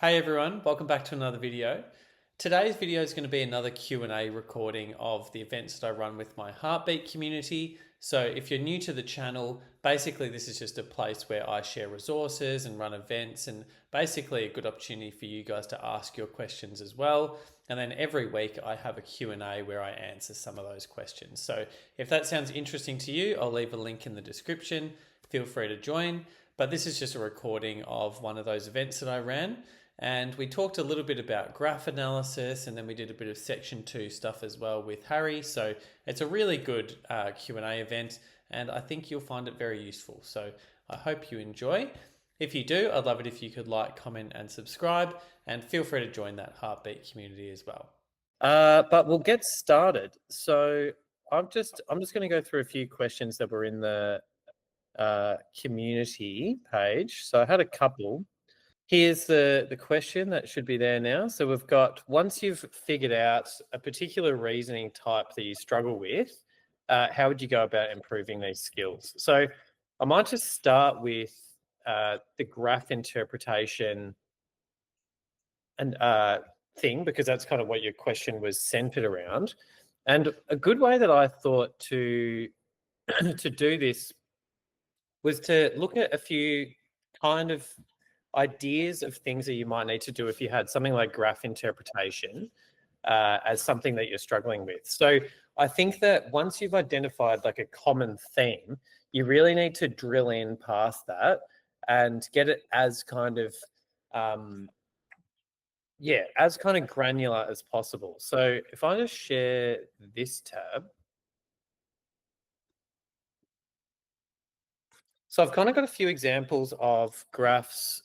Hey everyone, welcome back to another video. Today's video is going to be another Q&A recording of the events that I run with my Heartbeat community. So if you're new to the channel, basically this is just a place where I share resources and run events, and basically a good opportunity for you guys to ask your questions as well. And then every week I have a Q&A where I answer some of those questions. So if that sounds interesting to you, I'll leave a link in the description. Feel free to join. But this is just a recording of one of those events that I ran. And we talked a little bit about graph analysis, and then we did a bit of section 2 stuff as well with Harry. So it's a really good Q&A event, and I think you'll find it very useful. So I hope you enjoy. If you do, I'd love it if you could like, comment, and subscribe, and feel free to join that Heartbeat community as well. But we'll get started. So I'm just going to go through a few questions that were in the community page. So I had a couple. Here's the question that should be there now. So we've got, once you've figured out a particular reasoning type that you struggle with, how would you go about improving these skills? So I might just start with the graph interpretation and thing, because that's kind of what your question was centered around. And a good way that I thought to to do this was to look at a few kind of ideas of things that you might need to do if you had something like graph interpretation as something that you're struggling with. So I think that once you've identified like a common theme, you really need to drill in past that and get it as kind of as kind of granular as possible. So if I just share this tab. So I've kind of got a few examples of graphs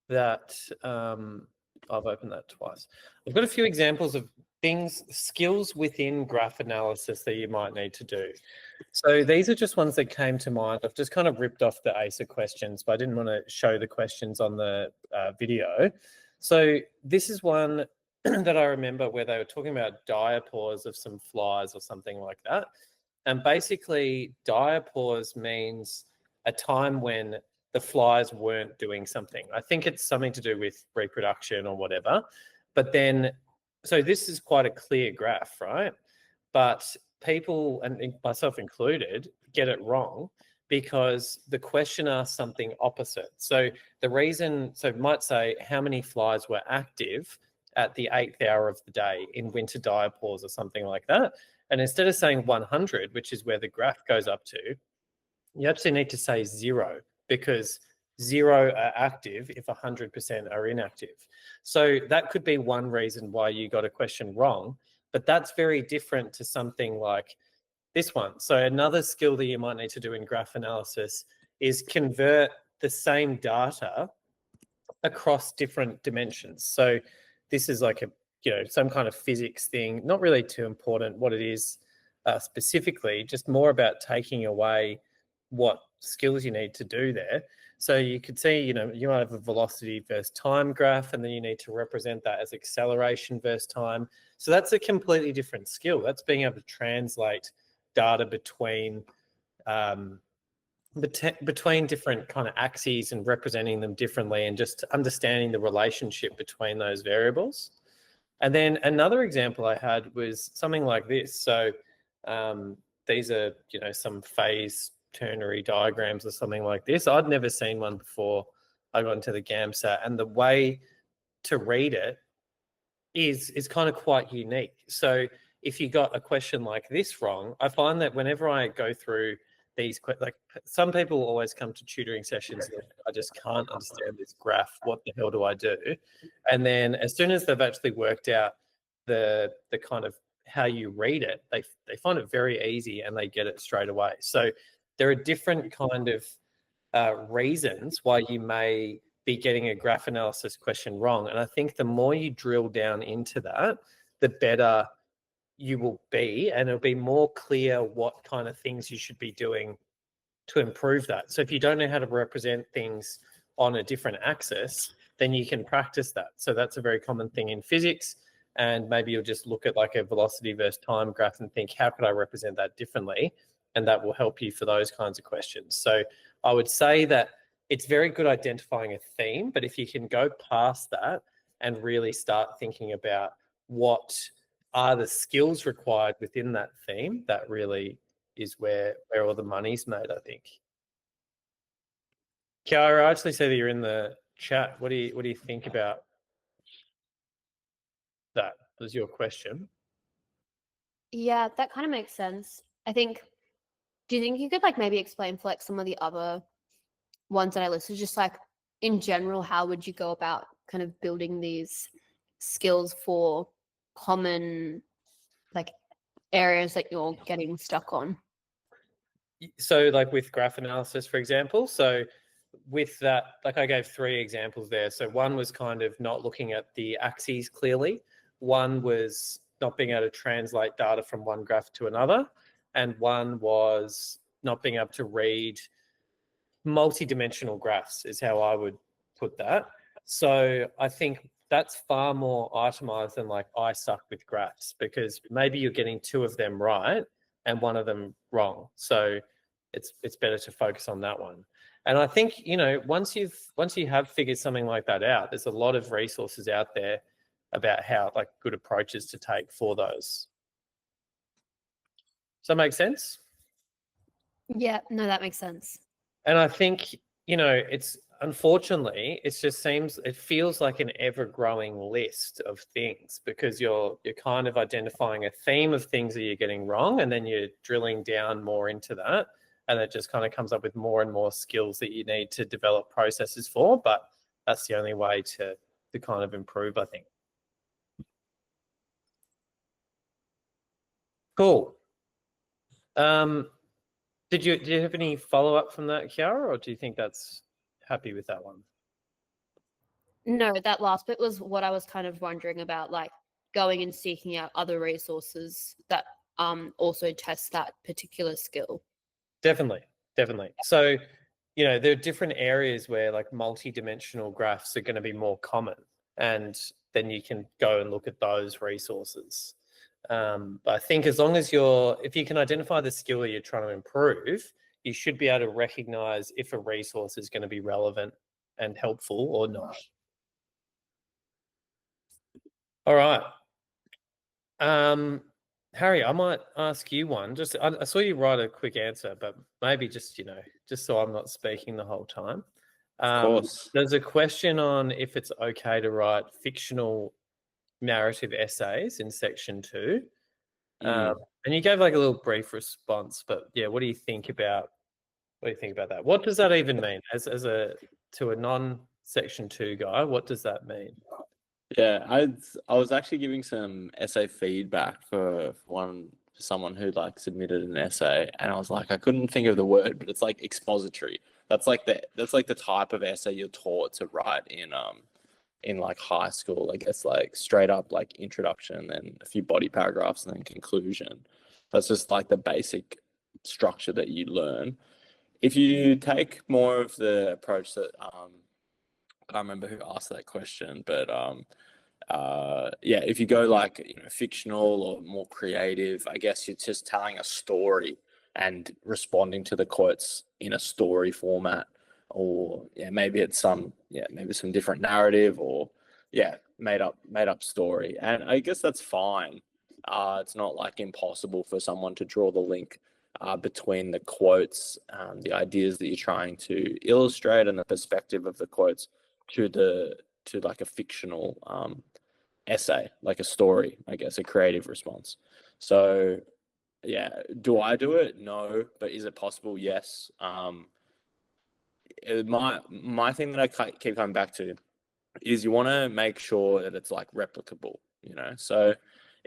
that I've opened that twice. I've got a few examples of skills within graph analysis that you might need to do. So these are just ones that came to mind. I've just kind of ripped off the ACER questions, but I didn't want to show the questions on the video. So this is one that I remember where they were talking about diapause of some flies or something like that. And basically diapause means a time when the flies weren't doing something. I think it's something to do with reproduction or whatever. But then, so this is quite a clear graph, right? But people, and myself included, get it wrong because the question asks something opposite. So the reason, so it might say how many flies were active at the 8th hour of the day in winter diapause or something like that. And instead of saying 100, which is where the graph goes up to, you actually need to say 0, because 0 are active if 100% are inactive. So that could be one reason why you got a question wrong, but that's very different to something like this one. So another skill that you might need to do in graph analysis is convert the same data across different dimensions. So this is like some kind of physics thing, not really too important what it is specifically, just more about taking away what skills you need to do there. So you could see, you might have a velocity versus time graph, and then you need to represent that as acceleration versus time. So that's a completely different skill. That's being able to translate data between different kind of axes and representing them differently, and just understanding the relationship between those variables. And then another example I had was something like this. So these are, some phase ternary diagrams or something like this. I'd never seen one before I got into the GAMSAT, and the way to read it is kind of quite unique. So if you got a question like this wrong, I find that whenever I go through these, like some people always come to tutoring sessions and I just can't understand this graph. What the hell do I do? And then as soon as they've actually worked out the kind of how you read it, they find it very easy and they get it straight away. So there are different kind of reasons why you may be getting a graph analysis question wrong. And I think the more you drill down into that, the better you will be, and it'll be more clear what kind of things you should be doing to improve that. So if you don't know how to represent things on a different axis, then you can practice that. So that's a very common thing in physics. And maybe you'll just look at like a velocity versus time graph and think, how could I represent that differently? And that will help you for those kinds of questions. So I would say that it's very good identifying a theme, but if you can go past that and really start thinking about what are the skills required within that theme, that really is where all the money's made, I think. Kiara, I actually see that you're in the chat. What do you think about that? Was your question? Yeah, that kind of makes sense. I think, do you think you could like maybe explain for like some of the other ones that I listed, just like in general, how would you go about kind of building these skills for common like areas that you're getting stuck on? So like with graph analysis, for example, so with that, like I gave 3 examples there. So one was kind of not looking at the axes clearly. One was not being able to translate data from one graph to another. And one was not being able to read multi-dimensional graphs is how I would put that. So I think that's far more itemized than like I suck with graphs, because maybe you're getting 2 of them right and 1 of them wrong. So it's better to focus on that one. And I think, you know, once you have figured something like that out, there's a lot of resources out there about how like good approaches to take for those. Does that make sense? Yeah, no, that makes sense. And I think, you know, it's unfortunately, it feels like an ever-growing list of things, because you're kind of identifying a theme of things that you're getting wrong, and then you're drilling down more into that, and it just kind of comes up with more and more skills that you need to develop processes for. But that's the only way to kind of improve, I think. Cool. Did you have any follow-up from that, Kiara, or do you think that's happy with that one? No, that last bit was what I was kind of wondering about, like going and seeking out other resources that also test that particular skill. Definitely. So, you know, there are different areas where like multi-dimensional graphs are going to be more common, and then you can go and look at those resources. But I think as long as if you can identify the skill that you're trying to improve, you should be able to recognize if a resource is going to be relevant and helpful or not. All right. Harry, I might ask you one. Just I saw you write a quick answer, but maybe just, you know, just so I'm not speaking the whole time. Of course. There's a question on if it's okay to write fictional narrative essays in section 2. And you gave like a little brief response, but yeah, what do you think about that? What does that even mean to a non-section 2 guy? What does that mean? Yeah, I was actually giving some essay feedback for someone who like submitted an essay, and I was like, I couldn't think of the word, but it's like expository. That's like the type of essay you're taught to write in like high school. I guess like straight up like introduction, then a few body paragraphs, and then conclusion. That's just like the basic structure that you learn. If you take more of the approach that I can't remember who asked that question, but yeah, if you go like, you know, fictional or more creative, I guess you're just telling a story and responding to the quotes in a story format, or yeah, maybe it's some different narrative, or yeah, made up story, and I guess that's fine. It's not like impossible for someone to draw the link between the quotes, the ideas that you're trying to illustrate, and the perspective of the quotes to like a fictional essay, like a story, I guess, a creative response. So yeah, do I do it? No, but is it possible? Yes. My thing that I keep coming back to is you want to make sure that it's like replicable, you know. So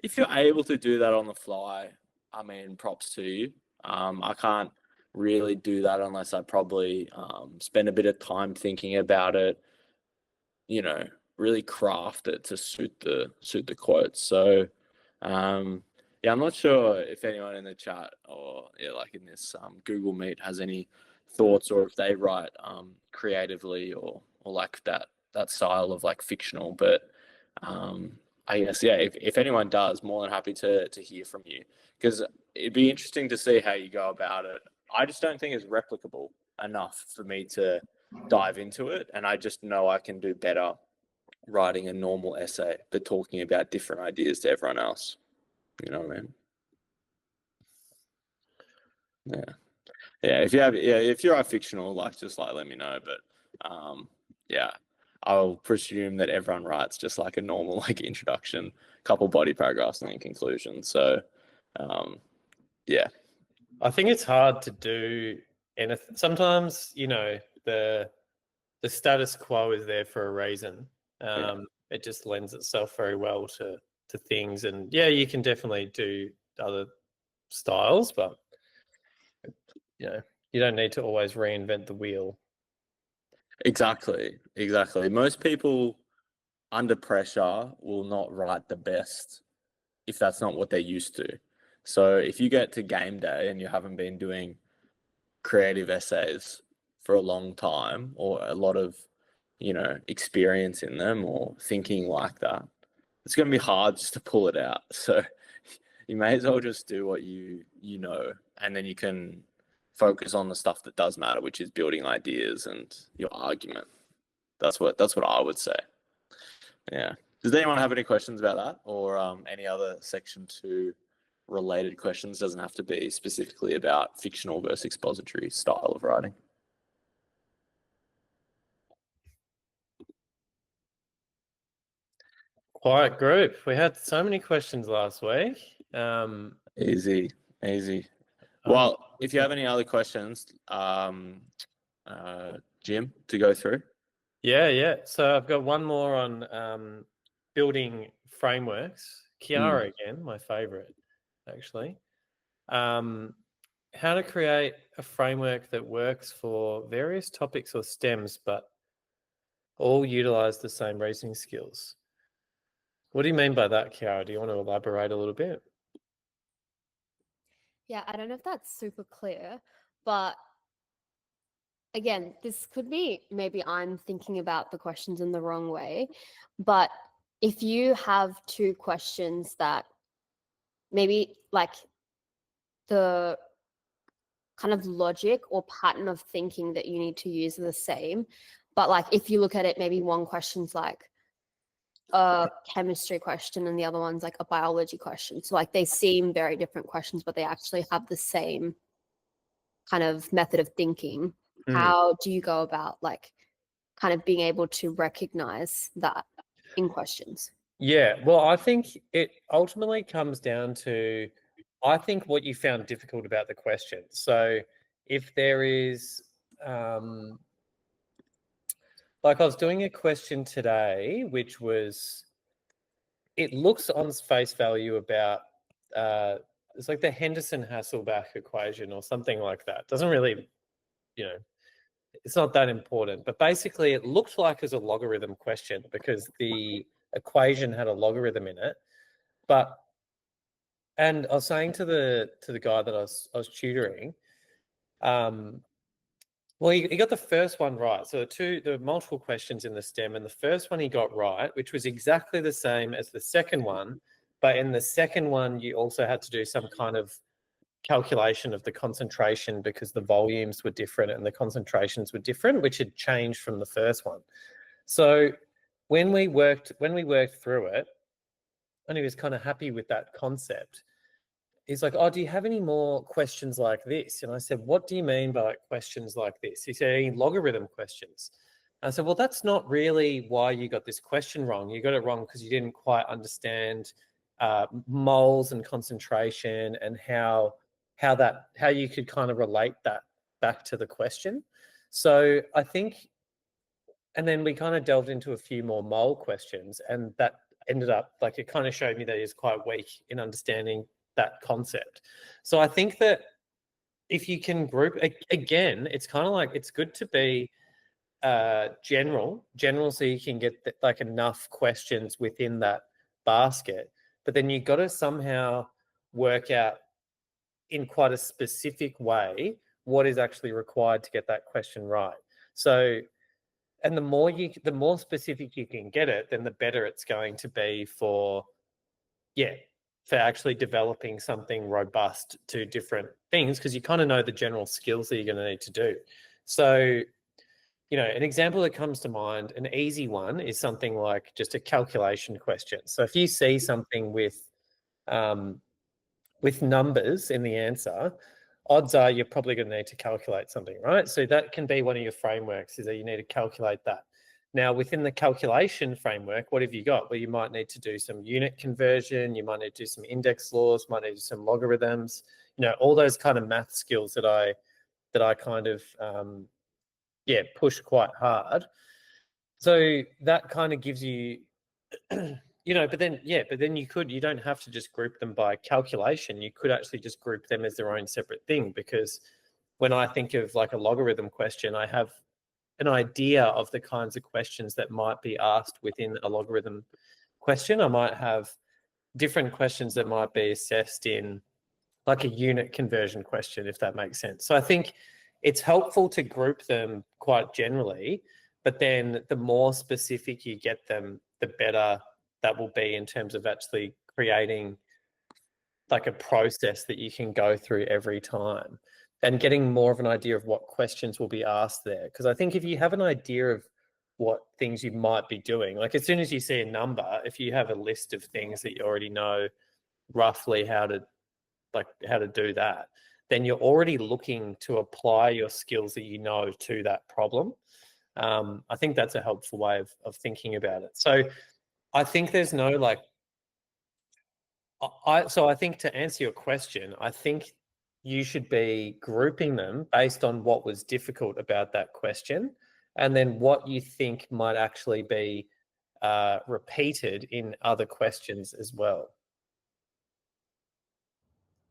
if you're able to do that on the fly, I mean, props to you. I can't really do that unless I probably spend a bit of time thinking about it, you know, really craft it to suit the quotes. So yeah, I'm not sure if anyone in the chat or yeah, like in this Google Meet has any thoughts, or if they write creatively or like that style of like fictional. But I guess yeah, if anyone does, more than happy to hear from you, because it'd be interesting to see how you go about it. I just don't think it's replicable enough for me to dive into it, and I just know I can do better writing a normal essay but talking about different ideas to everyone else. You know what I mean? Yeah. If you are fictional, like, just like let me know. But yeah, I'll presume that everyone writes just like a normal like introduction, couple body paragraphs, and then conclusion. So yeah. I think it's hard to do anything. Sometimes, you know, the status quo is there for a reason. It just lends itself very well to things, and yeah, you can definitely do other styles, but you know, you don't need to always reinvent the wheel. Exactly. Most people under pressure will not write the best if that's not what they're used to. So if you get to game day and you haven't been doing creative essays for a long time, or a lot of, you know, experience in them, or thinking like that, it's going to be hard just to pull it out. So you may as well just do what you know, and then you can focus on the stuff that does matter, which is building ideas and your argument. That's what I would say. Yeah. Does anyone have any questions about that, or any other section 2 related questions? Doesn't have to be specifically about fictional versus expository style of writing. Quiet group. We had so many questions last week. Easy. Well, if you have any other questions, Jim, to go through. Yeah. So I've got one more on building frameworks. Kiara again, my favorite, actually. How to create a framework that works for various topics or stems, but all utilize the same reasoning skills. What do you mean by that, Kiara? Do you want to elaborate a little bit? Yeah, I don't know if that's super clear, but again, this could be maybe I'm thinking about the questions in the wrong way, but if you have 2 questions that maybe like the kind of logic or pattern of thinking that you need to use are the same, but like if you look at it, maybe one question's like a chemistry question and the other one's like a biology question. So like they seem very different questions, but they actually have the same kind of method of thinking. How do you go about like kind of being able to recognize that in questions? Yeah, well, I think it ultimately comes down to, I think, what you found difficult about the question. So if there is, like I was doing a question today, which was, it looks on face value about, it's like the Henderson-Hasselbalch equation or something like that. Doesn't really, you know, it's not that important. But basically, it looked like it was a logarithm question because the equation had a logarithm in it. And I was saying to the guy that I was tutoring, well, he got the first one right. So there were multiple questions in the STEM, and the first one he got right, which was exactly the same as the second one. But in the second one, you also had to do some kind of calculation of the concentration because the volumes were different and the concentrations were different, which had changed from the first one. So when we worked through it, and he was kind of happy with that concept, he's like, "Oh, do you have any more questions like this?" And I said, "What do you mean by like questions like this?" He said, "Any logarithm questions?" And I said, "Well, that's not really why you got this question wrong. You got it wrong because you didn't quite understand moles and concentration and how you could kind of relate that back to the question." So I think, and then we kind of delved into a few more mole questions, and that ended up like, it kind of showed me that he's quite weak in understanding that concept. So I think that if you can group, again, it's kind of like, it's good to be general so you can get like enough questions within that basket, but then you got to somehow work out in quite a specific way what is actually required to get that question right. So, and the more specific you can get it, then the better it's going to be for actually developing something robust to different things, because you kind of know the general skills that you're going to need to do. So you know, an example that comes to mind, an easy one is something like just a calculation question. So if you see something with numbers in the answer, odds are you're probably going to need to calculate something, right? So that can be one of your frameworks, is that you need to calculate that. Now, within the calculation framework, what have you got? Well, you might need to do some unit conversion, you might need to do some index laws, might need to do some logarithms, you know, all those kind of math skills that I kind of push quite hard. So that kind of gives you you know, but then you don't have to just group them by calculation. You could actually just group them as their own separate thing, because when I think of like a logarithm question, I have an idea of the kinds of questions that might be asked within a logarithm question. I might have different questions that might be assessed in like a unit conversion question, if that makes sense. So I think it's helpful to group them quite generally, but then the more specific you get them, the better that will be in terms of actually creating like a process that you can go through every time and getting more of an idea of what questions will be asked there. Because I think if you have an idea of what things you might be doing, like as soon as you see a number, if you have a list of things that you already know roughly how to do that, then you're already looking to apply your skills that you know to that problem. I think that's a helpful way of thinking about it. So I think there's no like, so I think to answer your question, I think you should be grouping them based on what was difficult about that question, and then what you think might actually be repeated in other questions as well.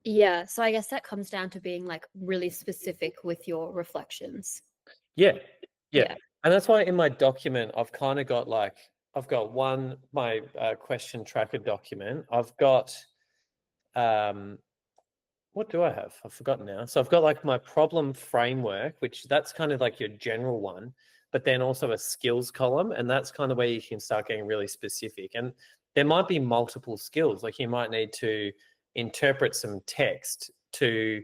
Yeah, so I guess that comes down to being like really specific with your reflections. Yeah. Yeah. And that's why in my document, I've kind of got like, I've got my question tracker document. I've got, what do I have? I've forgotten now. So I've got like my problem framework, which that's kind of like your general one, but then also a skills column. And that's kind of where you can start getting really specific. And there might be multiple skills. Like you might need to interpret some text to,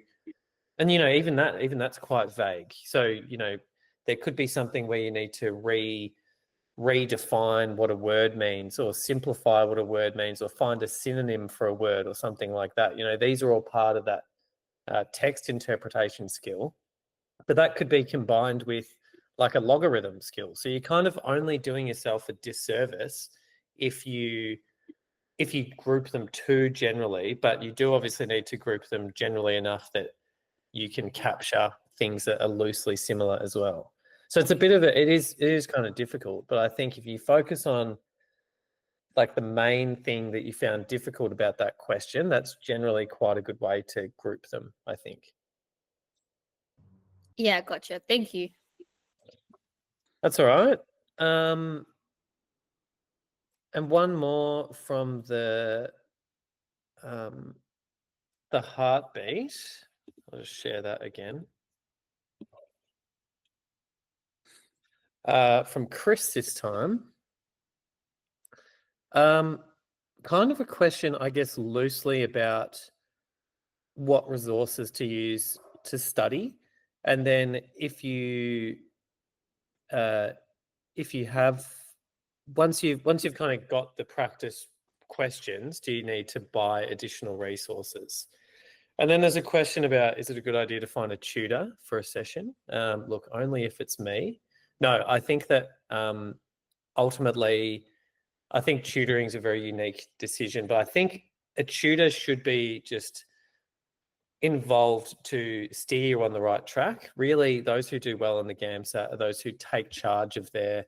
and you know, even that's quite vague. So, you know, there could be something where you need to redefine what a word means, or simplify what a word means, or find a synonym for a word or something like that. You know, these are all part of that text interpretation skill, but that could be combined with like a logarithm skill. So you're kind of only doing yourself a disservice if you group them too generally, but you do obviously need to group them generally enough that you can capture things that are loosely similar as well. So it's a bit of it is kind of difficult, but I think if you focus on like the main thing that you found difficult about that question, that's generally quite a good way to group them, I think. Yeah, gotcha. Thank you. That's all right. And one more from the heartbeat. I'll just share that again. From Chris this time. Kind of a question, I guess, loosely about what resources to use to study, and then if you have once you've kind of got the practice questions, do you need to buy additional resources? And then there's a question about, is it a good idea to find a tutor for a session? Look, only if it's me. No, I think that ultimately, I think tutoring is a very unique decision, but I think a tutor should be just involved to steer you on the right track. Really, those who do well in the GAMSAT are those who take charge of their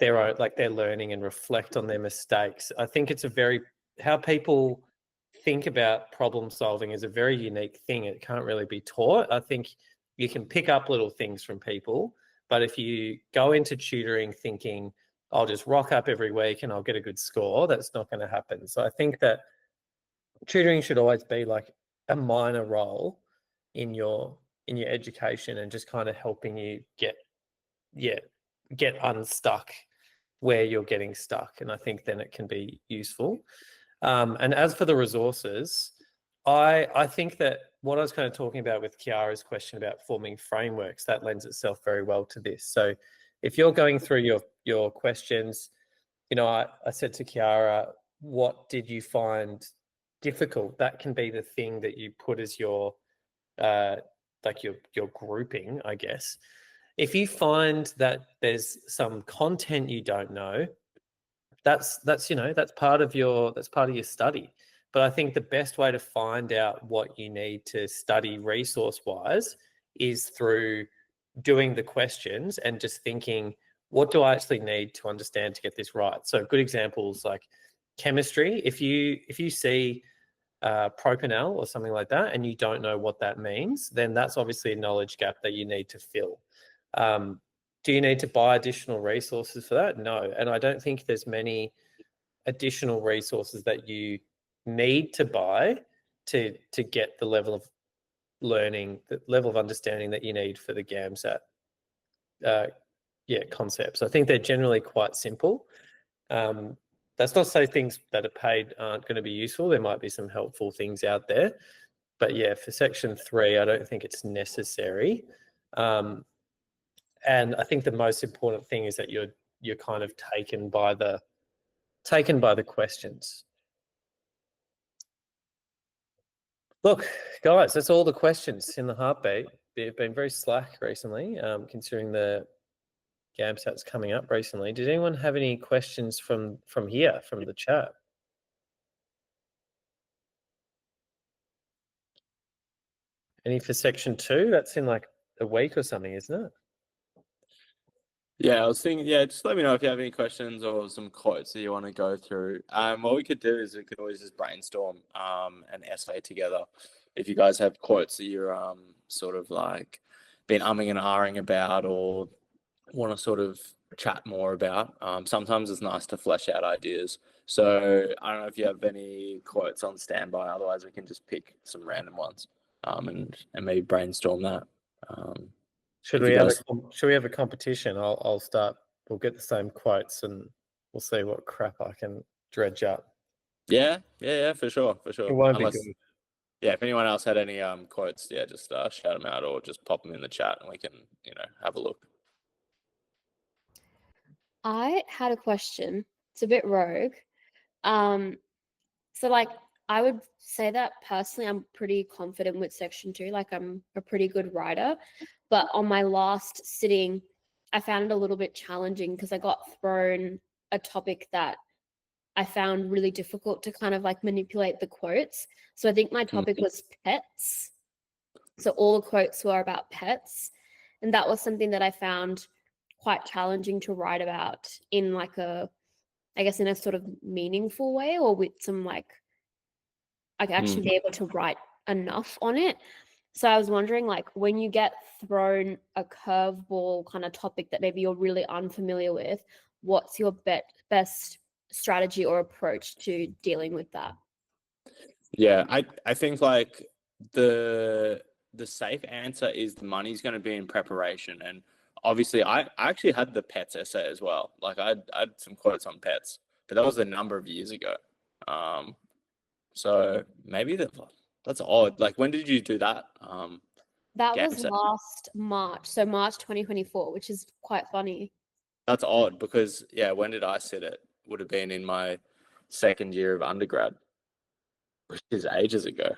own, like their learning, and reflect on their mistakes. I think it's how people think about problem solving is a very unique thing. It can't really be taught. I think you can pick up little things from people, but if you go into tutoring thinking, I'll just rock up every week and I'll get a good score, that's not going to happen. So I think that tutoring should always be like a minor role in your education, and just kind of helping you get unstuck where you're getting stuck. And I think then it can be useful. And as for the resources, I think that what I was kind of talking about with Kiara's question about forming frameworks, that lends itself very well to this. So if you're going through your questions, you know, I said to Kiara, what did you find difficult? That can be the thing that you put as your like your grouping, I guess. If you find that there's some content you don't know, that's you know, that's part of your study. But I think the best way to find out what you need to study resource wise is through doing the questions and just thinking, what do I actually need to understand to get this right? So good examples like chemistry. If you see propanol or something like that and you don't know what that means, then that's obviously a knowledge gap that you need to fill. Do you need to buy additional resources for that? No. And I don't think there's many additional resources that you need to buy to get the level of learning, the level of understanding that you need for the GAMSAT concepts. I think they're generally quite simple. That's not to say things that are paid aren't going to be useful. There might be some helpful things out there. But yeah, for section 3, I don't think it's necessary. And I think the most important thing is that you're kind of taken by the questions. Look, guys, that's all the questions in the heartbeat. They've been very slack recently, considering the GAMSAT's coming up recently. Did anyone have any questions from here, from the chat? Any for section 2? That's in like a week or something, isn't it? Yeah, I was thinking, yeah, just let me know if you have any questions or some quotes that you want to go through. What we could do is we could always just brainstorm an essay together. If you guys have quotes that you're sort of like been umming and ahhing about or want to sort of chat more about, sometimes it's nice to flesh out ideas. So I don't know if you have any quotes on standby, otherwise we can just pick some random ones and maybe brainstorm that. Should we have a competition? I'll start. We'll get the same quotes and we'll see what crap I can dredge up. Yeah, for sure. It won't be good. Yeah, if anyone else had any quotes, yeah, just shout them out or just pop them in the chat and we can, have a look. I had a question. It's a bit rogue. So like I would say that personally I'm pretty confident with section 2. Like I'm a pretty good writer. But on my last sitting, I found it a little bit challenging because I got thrown a topic that I found really difficult to kind of like manipulate the quotes. So I think my topic was pets. So all the quotes were about pets. And that was something that I found quite challenging to write about in like I guess in a sort of meaningful way, or with some like, I could actually be able to write enough on it. So I was wondering, like, when you get thrown a curveball kind of topic that maybe you're really unfamiliar with, what's your best strategy or approach to dealing with that? Yeah, I think like the safe answer is the money's going to be in preparation. And obviously I actually had the pets essay as well. Like I had some quotes on pets, but that was a number of years ago. So maybe that's odd. Like when did you do that? That was GAMSAT? last March, so March 2024, which is quite funny. That's odd because when did I sit it? Would have been in my second year of undergrad, which is ages ago.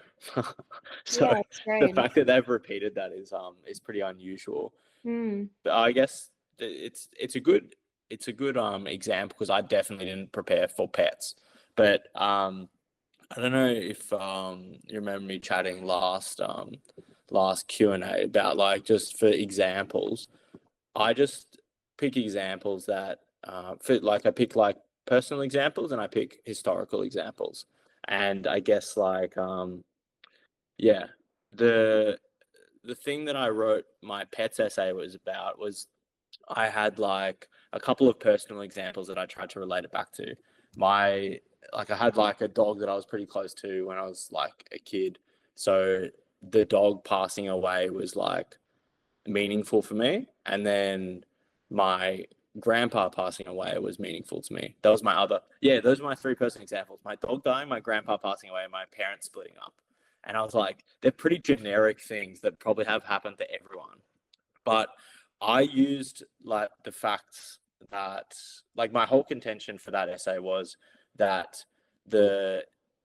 So Yeah, it's the strange. fact that they've repeated that is pretty unusual. But I guess it's a good example because I definitely didn't prepare for pets. But I don't know if you remember me chatting last Q&A about like just for examples. I just pick examples that fit. Like I pick like personal examples and I pick historical examples. And I guess like the thing that I wrote my pets essay was I had like a couple of personal examples that I tried to relate it back to. I had like a dog that I was pretty close to when I was like a kid. So the dog passing away was like meaningful for me. And then my grandpa passing away was meaningful to me. Those are my 3 personal examples. My dog dying, my grandpa passing away, and my parents splitting up. And I was like, they're pretty generic things that probably have happened to everyone. But I used like the facts that, like, my whole contention for that essay was that the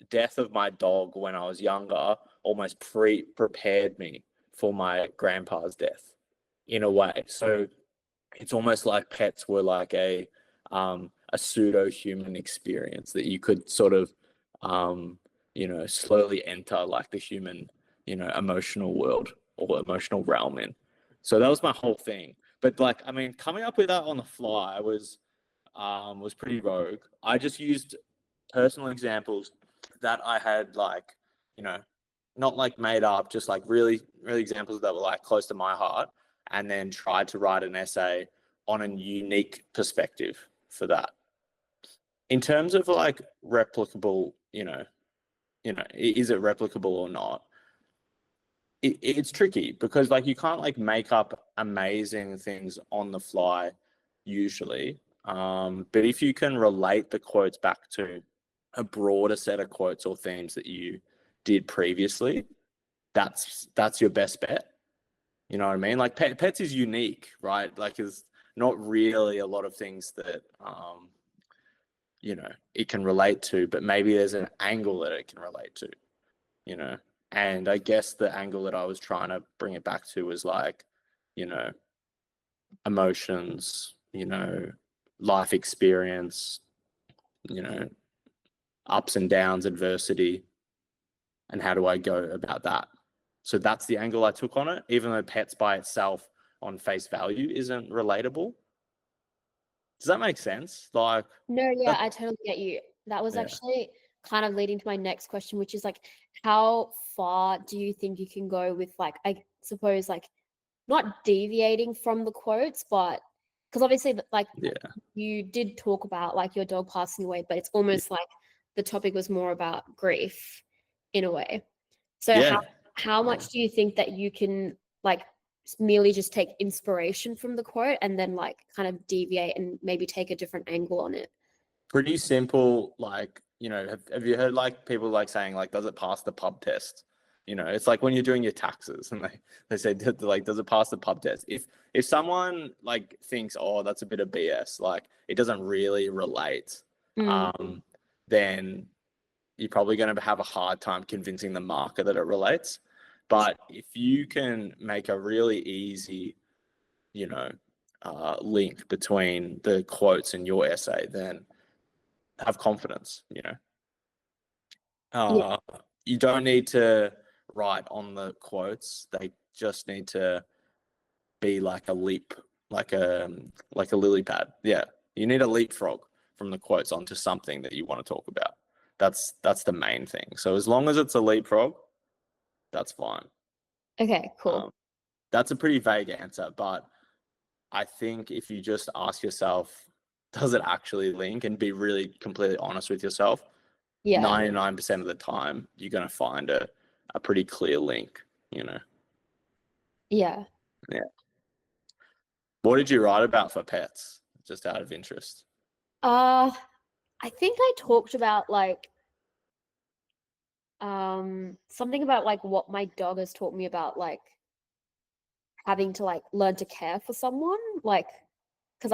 death of my dog when I was younger almost prepared me for my grandpa's death in a way. So it's almost like pets were like a pseudo human experience that you could sort of slowly enter like the human emotional world or emotional realm in. So that was my whole thing. But like, I mean, coming up with that on the fly was pretty rogue. I just used personal examples that I had, like, not like made up, just like really, really examples that were like close to my heart, and then tried to write an essay on a unique perspective for that. In terms of like replicable, is it replicable or not? It's tricky because like you can't like make up amazing things on the fly usually. But if you can relate the quotes back to a broader set of quotes or themes that you did previously, that's your best bet. You know what I mean? Like pets is unique, right? Like there's not really a lot of things that it can relate to, but maybe there's an angle that it can relate to, you know. And I guess the angle that I was trying to bring it back to was like, emotions, life experience, ups and downs, adversity, and how do I go about that? So that's the angle I took on it, even though pets by itself on face value isn't relatable. Does that make sense? Like, No, yeah, I totally get you. That was Yeah. actually kind of leading to my next question, which is like, how far do you think you can go with, like, I suppose, like, not deviating from the quotes, but because obviously, like, yeah, you did talk about like your dog passing away, but it's almost like the topic was more about grief in a way. So yeah. how much do you think that you can like merely just take inspiration from the quote and then like kind of deviate and maybe take a different angle on it? Pretty simple. Like, have you heard like people like saying like, does it pass the pub test? It's like when you're doing your taxes and they say like, does it pass the pub test? If someone like thinks, oh, that's a bit of BS, like it doesn't really relate, then you're probably going to have a hard time convincing the marker that it relates. But if you can make a really easy, link between the quotes and your essay, then have confidence, Yeah. You don't need to write on the quotes. They just need to be like a leap, like a lily pad. Yeah. You need a leapfrog from the quotes onto something that you want to talk about. That's the main thing. So as long as it's a leapfrog, that's fine. Okay, cool. That's a pretty vague answer, but I think if you just ask yourself, does it actually link, and be really completely honest with yourself, Yeah. 99% of the time, you're going to find a pretty clear link, Yeah. Yeah. What did you write about for pets, just out of interest? I think I talked about like something about like what my dog has taught me about like having to like learn to care for someone, like because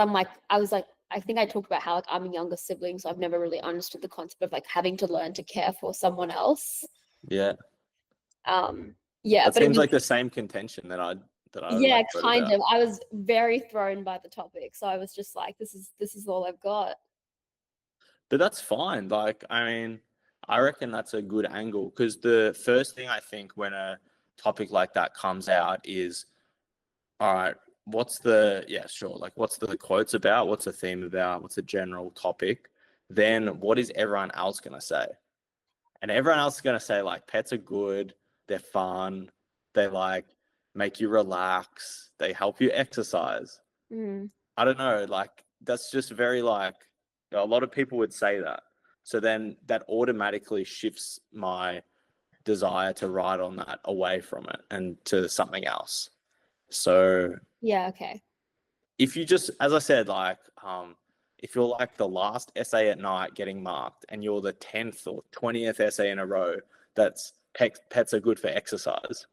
I think I talked about how like I'm a younger sibling, so I've never really understood the concept of like having to learn to care for someone else. Yeah. Yeah, That but it seems was, like the same contention that I yeah, like wrote kind about. of. I was very thrown by the topic, so I was just like, this is all I've got. But that's fine. Like, I mean, I reckon that's a good angle, because the first thing I think when a topic like that comes out is, all right, what's the quotes about? What's the theme about? What's the general topic? Then what is everyone else going to say? And everyone else is going to say like, pets are good, they're fun, they like make you relax, they help you exercise. I don't know, like that's just very like, a lot of people would say that. So then that automatically shifts my desire to write on that away from it and to something else. So Yeah, okay. if you just, as I said, like, if you're like the last essay at night getting marked and you're the 10th or 20th essay in a row that's pets are good for exercise,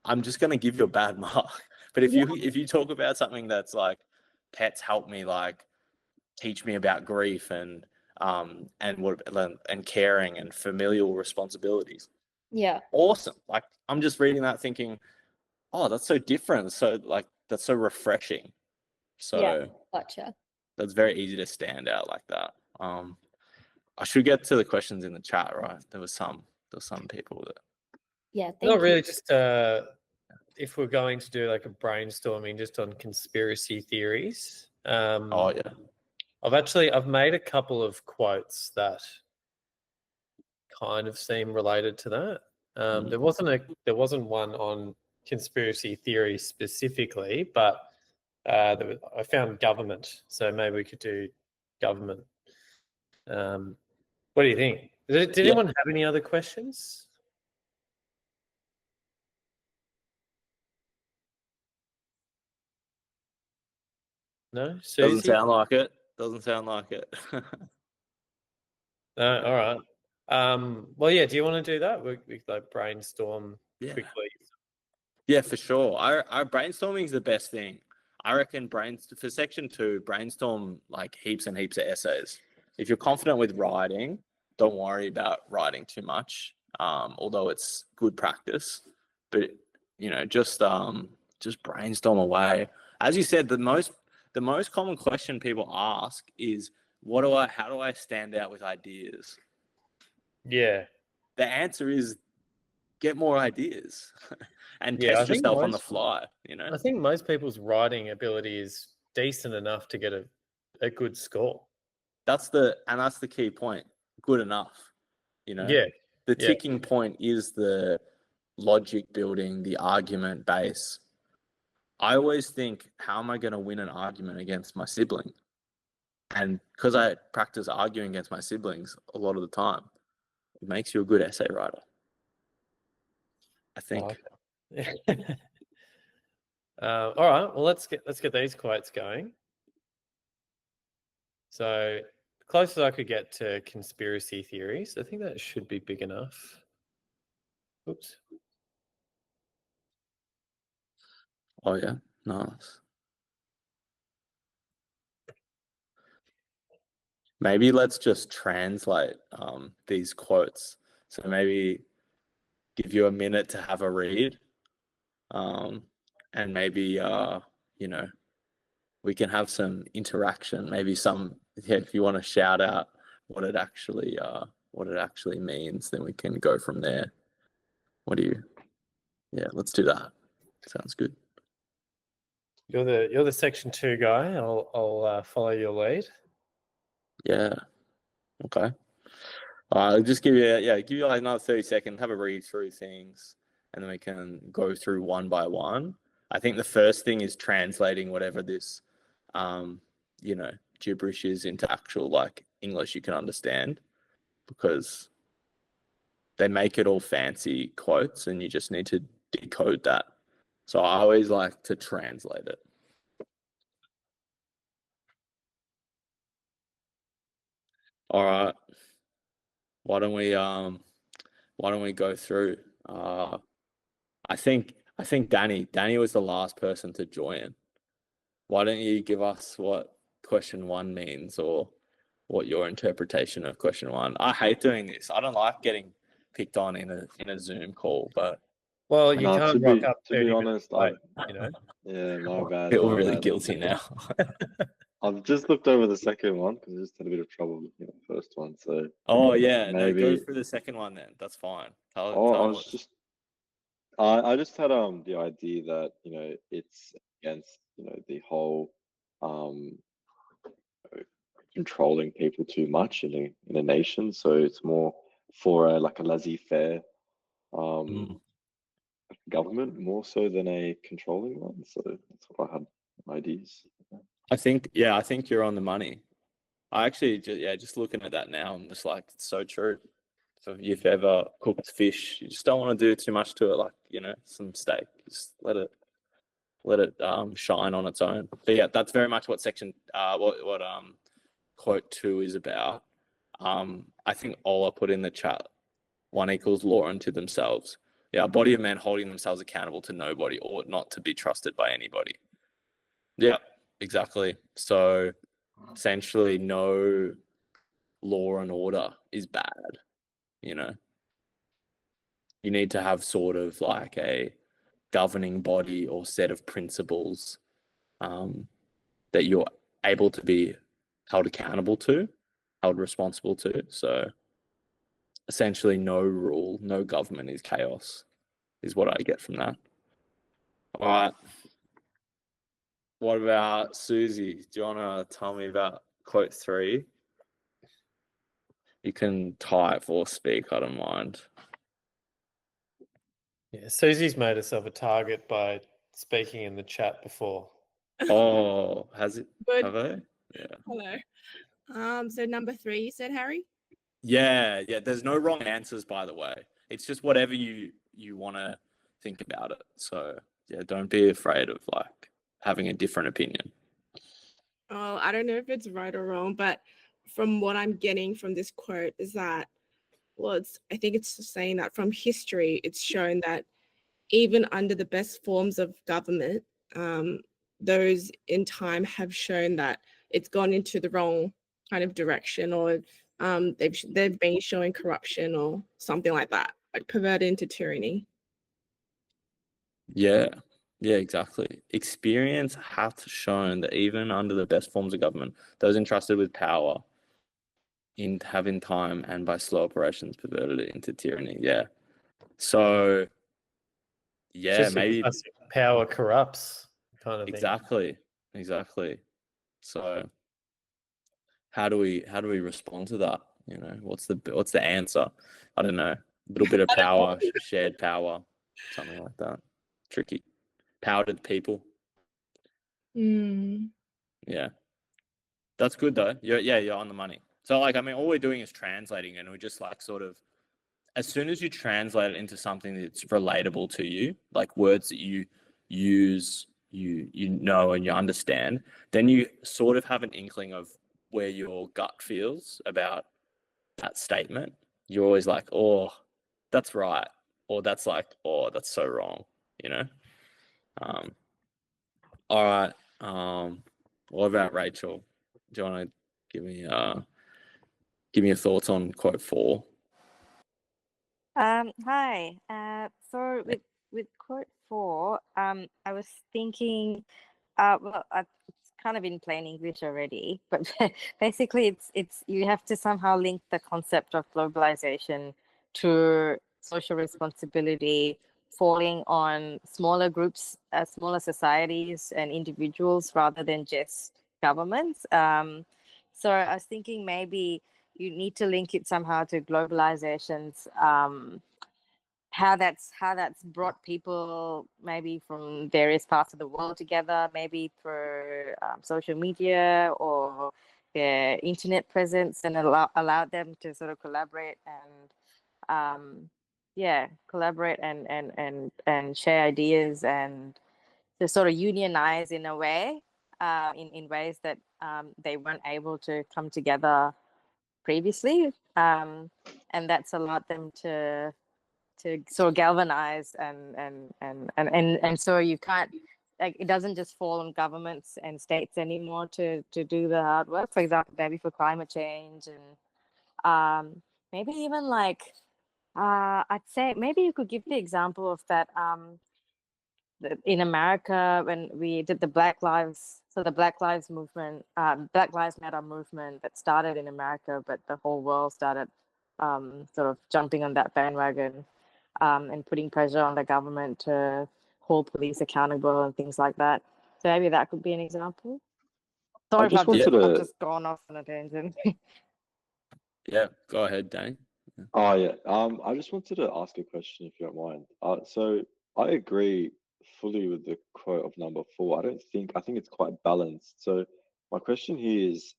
I'm just going to give you a bad mark. But if you talk about something that's like, pets help me like teach me about grief and caring and familial responsibilities, Yeah. awesome. Like, I'm just reading that thinking, oh, that's so different. So like, that's so refreshing. So Yeah. Gotcha. that's very easy to stand out like that. I should get to the questions in the chat, right? There was some people that. Yeah. Thank Not you. really, just if we're going to do like a brainstorming just on conspiracy theories. Oh yeah. I've made a couple of quotes that kind of seem related to that. There wasn't one on conspiracy theory specifically, but I found government, so maybe we could do government. What do you think? Did Yeah. anyone have any other questions? No, Susie? Doesn't sound like it. Doesn't sound like it. No, all right. Well, yeah. Do you want to do that? We like brainstorm Yeah. quickly. Yeah, for sure. Our brainstorming is the best thing. I reckon for section 2, brainstorm like heaps and heaps of essays. If you're confident with writing, don't worry about writing too much. Although it's good practice, but just brainstorm away. As you said, the most common question people ask is, how do I stand out with ideas? Yeah. The answer is get more ideas and Yeah, I test think yourself on the fly, I think most people's writing ability is decent enough to get a good score. That's the key point. Good enough. Yeah. The Yeah. ticking point is the logic building, the argument base. I always think, how am I going to win an argument against my sibling? And because I practice arguing against my siblings a lot of the time, it makes you a good essay writer, I think. Okay. All right. Well, let's get these quotes going. So, the closest I could get to conspiracy theories, I think that should be big enough. Oops. Oh yeah, nice. Maybe let's just translate these quotes. So maybe give you a minute to have a read, and maybe we can have some interaction. Maybe if you want to shout out what it actually means, then we can go from there. Yeah, let's do that. Sounds good. You're the section 2 guy. I'll follow your lead. Yeah. Okay. I'll just give you like another 30 seconds, have a read through things, and then we can go through one by one. I think the first thing is translating whatever this, gibberish is into actual like English you can understand, because they make it all fancy quotes and you just need to decode that. So I always like to translate it. All right. Why don't we go through? I think Danny was the last person to join. Why don't you give us what question 1 means, or what your interpretation of question 1? I hate doing this. I don't like getting picked on in a Zoom call, but Well, you No, can't rock up to be 30 honest, minutes late, yeah, my I bad. feel My really bad. guilty now. I've just looked over the second one because I just had a bit of trouble with the first one. So Oh yeah, no, go maybe through the second one then. That's fine. I Tell was us. just I just had the idea that it's against the whole um controlling people too much in a nation. So it's more for like a laissez-faire government, more so than a controlling one. So that's what I had ideas. I think you're on the money. I actually just looking at that now, I'm just like, it's so true. So if you've ever cooked fish, you just don't want to do too much to it, like some steak. Just let it shine on its own. But yeah, that's very much what section what quote 2 is about. I think Ola put in the chat One equals law unto themselves. Yeah, a body of men holding themselves accountable to nobody ought not to be trusted by anybody. Yeah, exactly. So essentially, no law and order is bad. You know, you need to have sort of like a governing body or set of principles that you're able to be held accountable to, held responsible to. So essentially, no rule, no government is chaos, is what I get from that. All right. What about Susie? Do you want to tell me about quote 3? You can type or speak, I don't mind. Yeah, Susie's made herself a target by speaking in the chat before. Oh, has it? Good. Have I? Yeah. Hello. So number 3, you said, Harry? Yeah. There's no wrong answers, by the way. It's just whatever you want to think about it. So yeah, don't be afraid of like having a different opinion. Well, I don't know if it's right or wrong, but from what I'm getting from this quote is that, well, I think it's saying that from history, it's shown that even under the best forms of government, those in time have shown that it's gone into the wrong kind of direction, or they've been showing corruption or something like that, like perverted into tyranny. Yeah, exactly. Experience has shown that even under the best forms of government, those entrusted with power have in time and by slow operations perverted it into tyranny. Yeah. So yeah, Just a maybe classic power corrupts kind of thing. exactly. So how do we respond to that? You know, what's the answer? I don't know. A little bit of power, shared power, something like that. Tricky. Power to the people. Yeah. That's good though. You're on the money. So like, I mean, all we're doing is translating, and we're just like sort of, as soon as you translate it into something that's relatable to you, like words that you use, you know, and you understand, then you sort of have an inkling of where your gut feels about that statement. You're always like, oh, that's right, or that's like, oh, that's so wrong, you know. All right. What about Rachel? Do you want to give me your thoughts on quote 4? Hi. So with quote 4, I was thinking, it's kind of in plain English already, but basically, it's you have to somehow link the concept of globalization to social responsibility falling on smaller groups, smaller societies, and individuals rather than just governments. So I was thinking maybe you need to link it somehow to globalization's how that's brought people maybe from various parts of the world together, maybe through social media or their internet presence, and allowed them to sort of collaborate and collaborate and share ideas and to sort of unionize in a way, in ways that they weren't able to come together previously, and that's allowed them to sort of galvanize and so you can't, like, it doesn't just fall on governments and states anymore to do the hard work, for example, maybe for climate change, and maybe even like I'd say maybe you could give the example of that in America when we did the Black Lives movement, Black Lives Matter movement that started in America, but the whole world started sort of jumping on that bandwagon, and putting pressure on the government to hold police accountable and things like that. So maybe that could be an example. Sorry if just wanted I've to. just gone off on a tangent. Yeah, go ahead, Danny. Oh yeah. I just wanted to ask a question if you don't mind. So I agree fully with the quote of number 4. I think it's quite balanced. So my question here is,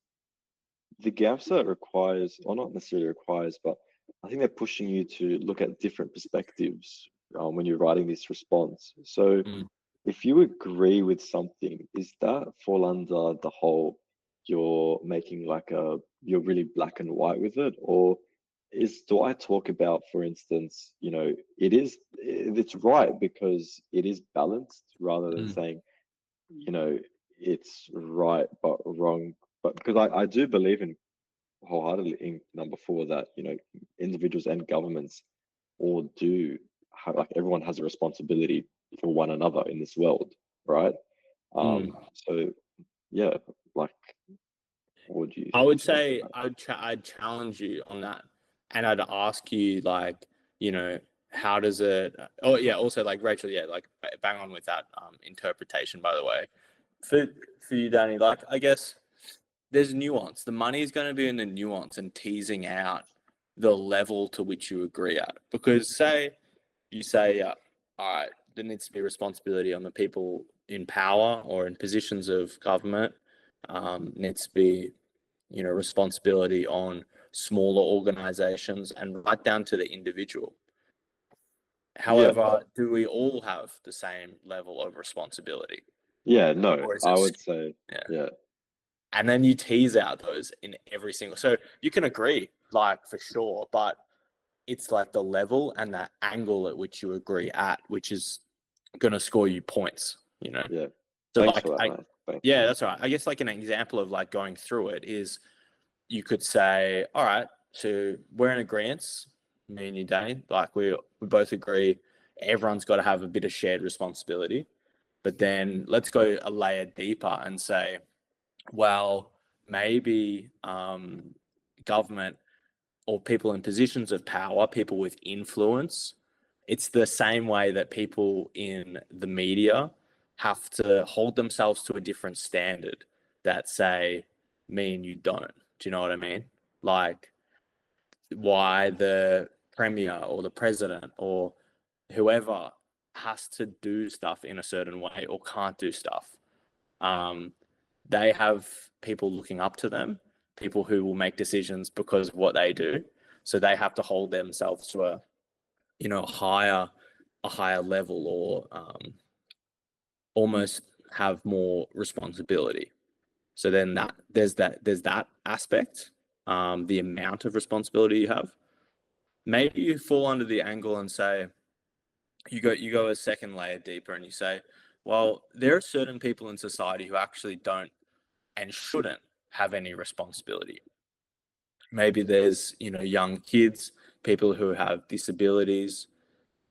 the GAMSAT requires, or not necessarily requires, but I think they're pushing you to look at different perspectives when you're writing this response. So if you agree with something, is that fall under the whole you're making like you're really black and white with it, or do I talk about, for instance, it's right because it is balanced rather than saying, it's right but wrong. But because I do believe in wholeheartedly in number four that, individuals and governments all do have, like, everyone has a responsibility for one another in this world, right? So yeah, like, what would you I would think say about I'd challenge you on that, and I'd ask you, like, how does it? Oh yeah, also, like, Rachel, yeah, like, bang on with that interpretation. By the way, for you, Danny, like, I guess there's nuance. The money is going to be in the nuance and teasing out the level to which you agree at. Because say you say, all right, there needs to be responsibility on the people in power or in positions of government. Needs to be, responsibility on smaller organizations and right down to the individual. Yeah, However, do we all have the same level of responsibility? yeah, no, Or is I it would say, yeah. yeah, And then you tease out those in every single. So you can agree, like, for sure, but it's like the level and that angle at which you agree at, which is going to score you points, yeah. So, Thanks like, for that, man. Thanks. yeah, that's right. I guess, like, an example of, like, going through it is you could say, all right, so we're in agreement, me and you, Danny, like, we both agree everyone's got to have a bit of shared responsibility. But then let's go a layer deeper and say, well, maybe government or people in positions of power, people with influence, it's the same way that people in the media have to hold themselves to a different standard that, say, me and you don't. Do you know what I mean? Like, why the premier or the president or whoever has to do stuff in a certain way or can't do stuff. They have people looking up to them, people who will make decisions because of what they do. So they have to hold themselves to a higher level, or almost have more responsibility. So then there's that aspect, the amount of responsibility you have. Maybe you fall under the angle and say, you go a second layer deeper and you say, well, there are certain people in society who actually don't and shouldn't have any responsibility. Maybe there's, young kids, people who have disabilities,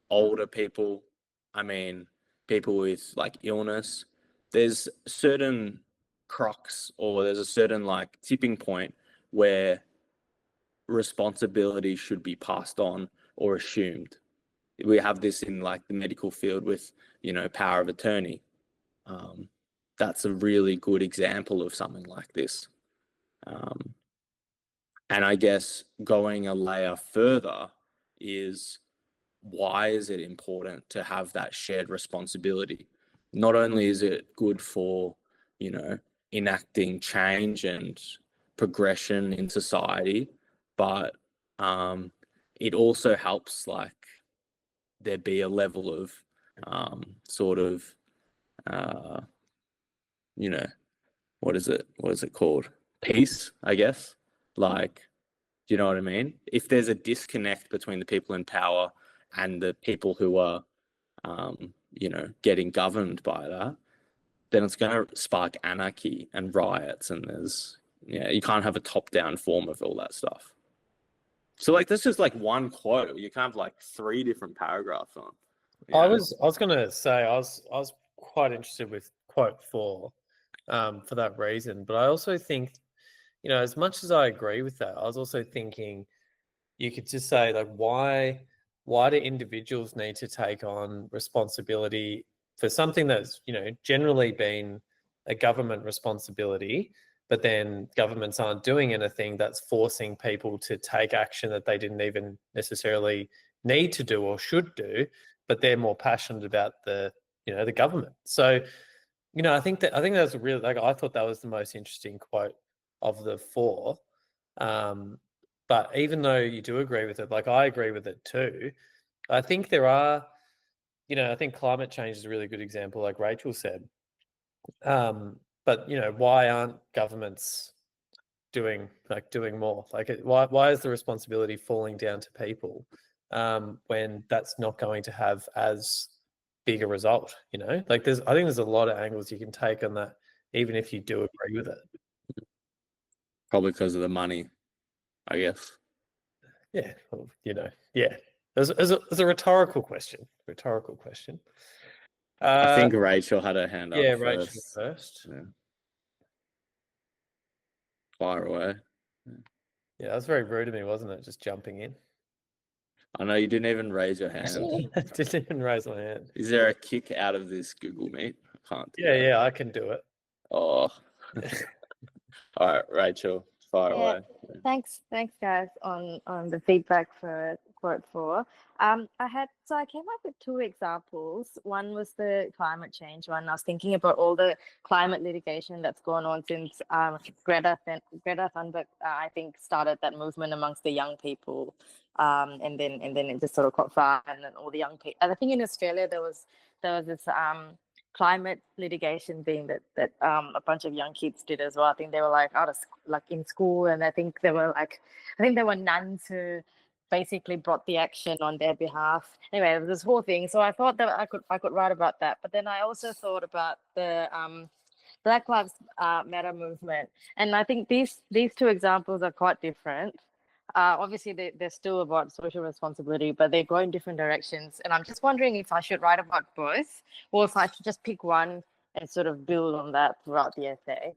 older people, I mean, people with, like, illness. There's certain crux, or there's a certain, like, tipping point where responsibility should be passed on or assumed. We have this in, like, the medical field with, power of attorney. That's a really good example of something like this. And I guess going a layer further is, why is it important to have that shared responsibility? Not only is it good for, enacting change and progression in society, but it also helps, like, there be a level of sort of, you know, what is it called? Peace, I guess. Like, do you know what I mean? If there's a disconnect between the people in power and the people who are, getting governed by that, then it's going to spark anarchy and riots. And you can't have a top-down form of all that stuff. So, like, that's just, like, one quote. You can't have, like, 3 different paragraphs on. I was gonna say I was quite interested with quote 4 for that reason, but I also think, as much as I agree with that, I was also thinking you could just say, like, why do individuals need to take on responsibility for something that's, generally been a government responsibility, but then governments aren't doing anything that's forcing people to take action that they didn't even necessarily need to do or should do, but they're more passionate about the government. So, I think that's really, like, I thought that was the most interesting quote of the 4. But even though you do agree with it, like, I agree with it too, I think there are, I think climate change is a really good example, like Rachel said. But why aren't governments doing more? Like, why is the responsibility falling down to people when that's not going to have as big a result? You know, like I think there's a lot of angles you can take on that, even if you do agree with it. Probably because of the money, I guess. Yeah, well, you know, yeah. There's a rhetorical question. Rhetorical question. I think Rachel had her hand up yeah, first. Rachel first. Yeah. Fire away. Yeah, that was very rude of me, wasn't it? Just jumping in. I know you didn't even raise your hand. Didn't even raise my hand. Is there a kick out of this Google Meet? I can't do Yeah, that. yeah, I can do it. Oh. All right, Rachel, fire Yeah. away. Thanks, guys, on the feedback for quote 4. I came up with 2 examples. One was the climate change one. I was thinking about all the climate litigation that's gone on since Greta Thunberg, I think, started that movement amongst the young people, and then it just sort of caught fire, and then all the young people. And I think in Australia there was this climate litigation thing that a bunch of young kids did as well. I think they were like like in school, and I think there were nuns who basically brought the action on their behalf. Anyway, it was this whole thing. So I thought that I could write about that. But then I also thought about the Black Lives Matter movement, and I think these 2 examples are quite different. Obviously, they're still about social responsibility, but they go in different directions. And I'm just wondering if I should write about both, or if I should just pick one and sort of build on that throughout the essay.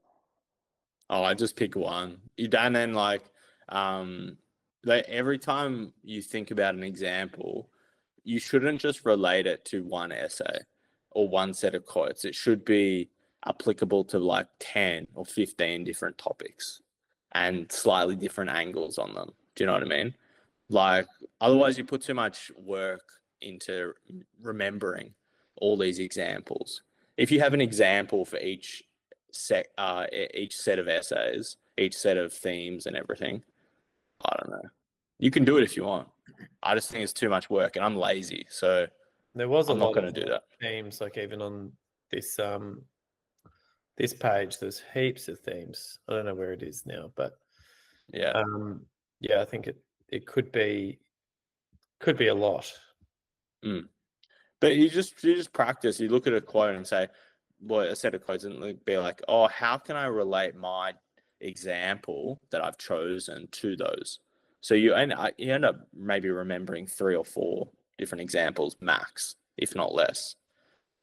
Oh, I just pick one. And then like every time you think about an example, you shouldn't just relate it to one essay or one set of quotes. It should be applicable to like 10 or 15 different topics and slightly different angles on them. Do you know what I mean? Like, otherwise you put too much work into remembering all these examples. If you have an example for each set of essays, each set of themes and everything, I don't know. You can do it if you want. I just think it's too much work, and I'm lazy, so There was I'm a not lot going of to do that. themes, like even on this this page, there's heaps of themes. I don't know where it is now, but Yeah. yeah, I think it could be a lot. But you just practice. You look at a quote and say, well, a set of quotes, and be like, oh, how can I relate my example that I've chosen to those? So you end up maybe remembering 3 or 4 different examples max, if not less.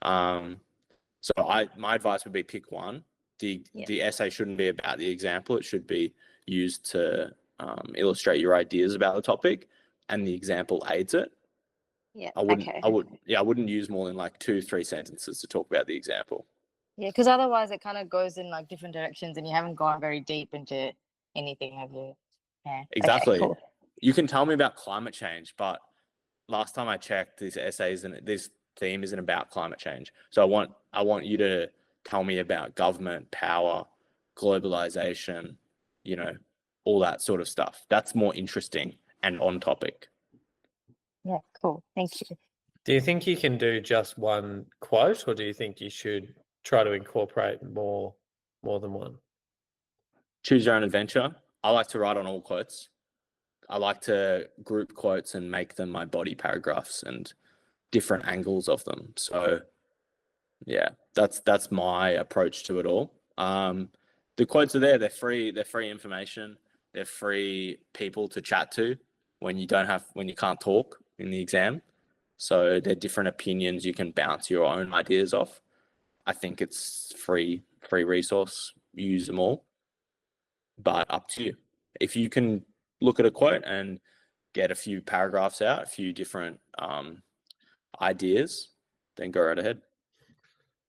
So my advice would be pick one. The essay shouldn't be about the example. It should be used to illustrate your ideas about the topic, and the example aids it. Yeah. I wouldn't use more than like 2-3 sentences to talk about the example. Yeah, because otherwise it kind of goes in like different directions, and you haven't gone very deep into anything, have you? Yeah. Exactly. Okay, cool. You can tell me about climate change, but last time I checked, this theme isn't about climate change. So I want you to tell me about government, power, globalization, all that sort of stuff. That's more interesting and on topic. Yeah, cool. Thank you. Do you think you can do just one quote, or do you think you should try to incorporate more than one? Choose your own adventure. I like to write on all quotes. I like to group quotes and make them my body paragraphs and different angles of them. So yeah, that's my approach to it all. The quotes are there. They're free information. They're free people to chat to when you can't talk in the exam. So they're different opinions. You can bounce your own ideas off. I think it's free resource. Use them all, but up to you. If you can look at a quote and get a few paragraphs out, a few different ideas, then go right ahead.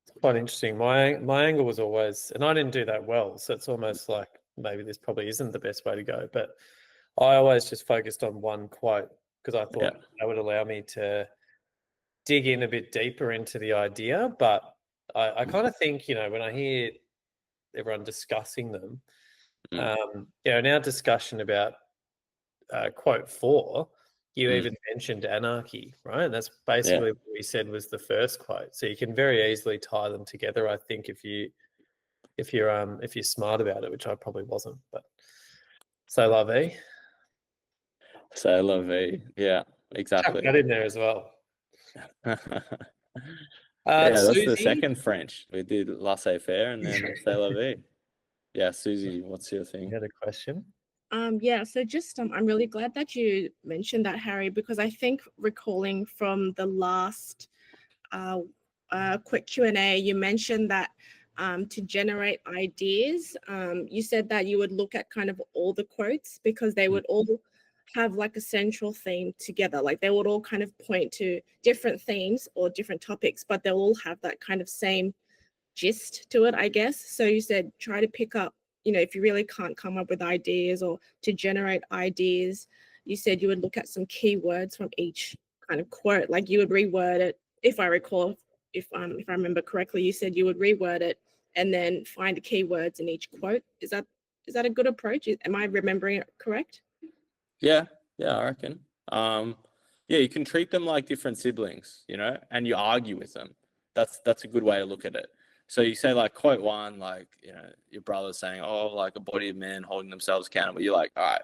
It's quite interesting. My angle was always, and I didn't do that well, so it's almost like maybe this probably isn't the best way to go, but I always just focused on one quote because I thought that would allow me to dig in a bit deeper into the idea. But I kind of think, when I hear everyone discussing them, in our discussion about quote 4, you even mentioned anarchy, right? And that's basically what we said was the first quote. So you can very easily tie them together, I think, if you if you're smart about it, which I probably wasn't. But c'est la vie. C'est la vie. Yeah, Chuck exactly. that in there as well. Yeah, that's the Susie? second French. We did laissez-faire and then c'est la vie. Yeah, Susie, what's your You thing? had a question? Yeah, so just I'm really glad that you mentioned that, Harry, because I think recalling from the last quick Q&A, you mentioned that to generate ideas, you said that you would look at kind of all the quotes because they would all have like a central theme together. Like they would all kind of point to different themes or different topics, but they'll all have that kind of same gist to it, I guess. So you said try to pick up, if you really can't come up with ideas or to generate ideas, you said you would look at some keywords from each kind of quote. Like you would reword it, if I recall, if I remember correctly, you said you would reword it and then find the keywords in each quote. Is that a good approach? Am I remembering it correct? Yeah, I reckon. Yeah, you can treat them like different siblings, and you argue with them. That's a good way to look at it. So you say like quote one, like, your brother's saying, oh, like a body of men holding themselves accountable. You're like, all right,